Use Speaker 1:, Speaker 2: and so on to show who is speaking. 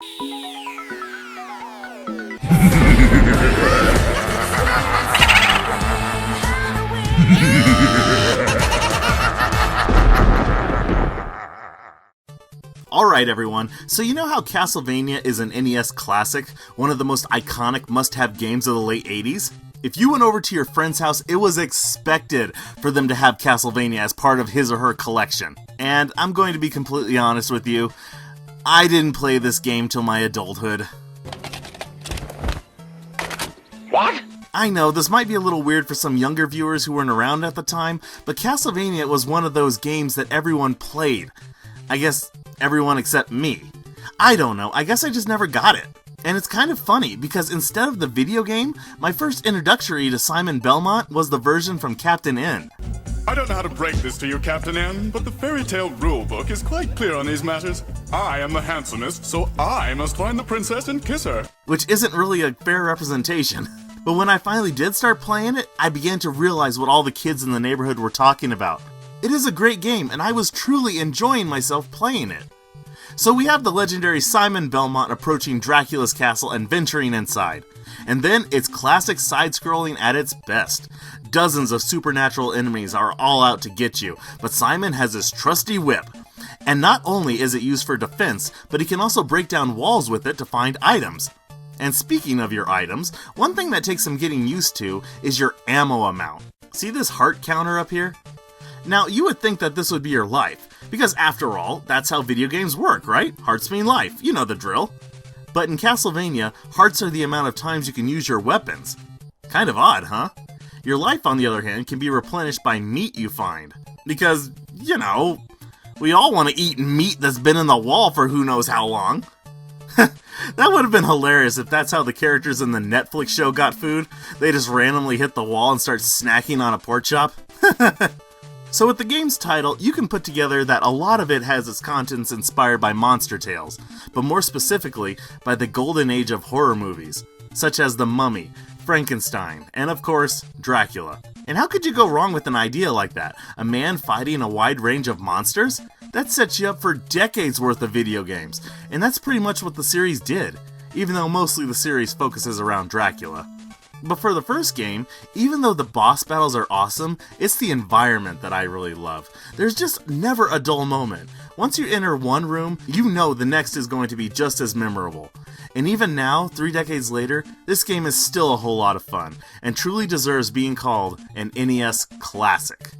Speaker 1: Alright everyone, so you know how Castlevania is an NES classic, one of the most iconic must-have games of the late 80s? If you went over to your friend's house, it was expected for them to have Castlevania as part of his or her collection. And I'm going to be completely honest with you, I didn't play this game till my adulthood.
Speaker 2: What?
Speaker 1: I know, this might be a little weird for some younger viewers who weren't around at the time, but Castlevania was one of those games that everyone played. I guess everyone except me. I don't know, I guess I just never got it. And it's kind of funny, because instead of the video game, my first introductory to Simon Belmont was the version from Captain N.
Speaker 3: I don't know how to break this to you, Captain N, but the fairy tale rulebook is quite clear on these matters. I am the handsomest, so I must find the princess and kiss her.
Speaker 1: Which isn't really a fair representation. But when I finally did start playing it, I began to realize what all the kids in the neighborhood were talking about. It is a great game, and I was truly enjoying myself playing it. So we have the legendary Simon Belmont approaching Dracula's castle and venturing inside. And then it's classic side-scrolling at its best. Dozens of supernatural enemies are all out to get you, but Simon has his trusty whip. And not only is it used for defense, but he can also break down walls with it to find items. And speaking of your items, one thing that takes some getting used to is your ammo amount. See this heart counter up here? Now, you would think that this would be your life, because after all, that's how video games work, right? Hearts mean life, you know the drill. But in Castlevania, hearts are the amount of times you can use your weapons. Kind of odd, huh? Your life, on the other hand, can be replenished by meat you find. Because, you know, we all want to eat meat that's been in the wall for who knows how long. That would have been hilarious if that's how the characters in the Netflix show got food. They just randomly hit the wall and start snacking on a pork chop. So with the game's title, you can put together that a lot of it has its contents inspired by monster tales, but more specifically by the golden age of horror movies, such as The Mummy, Frankenstein, and of course, Dracula. And how could you go wrong with an idea like that? A man fighting a wide range of monsters? That sets you up for decades worth of video games, and that's pretty much what the series did, even though mostly the series focuses around Dracula. But for the first game, even though the boss battles are awesome, it's the environment that I really love. There's just never a dull moment. Once you enter one room, you know the next is going to be just as memorable. And even now, 3 decades later, this game is still a whole lot of fun, and truly deserves being called an NES classic.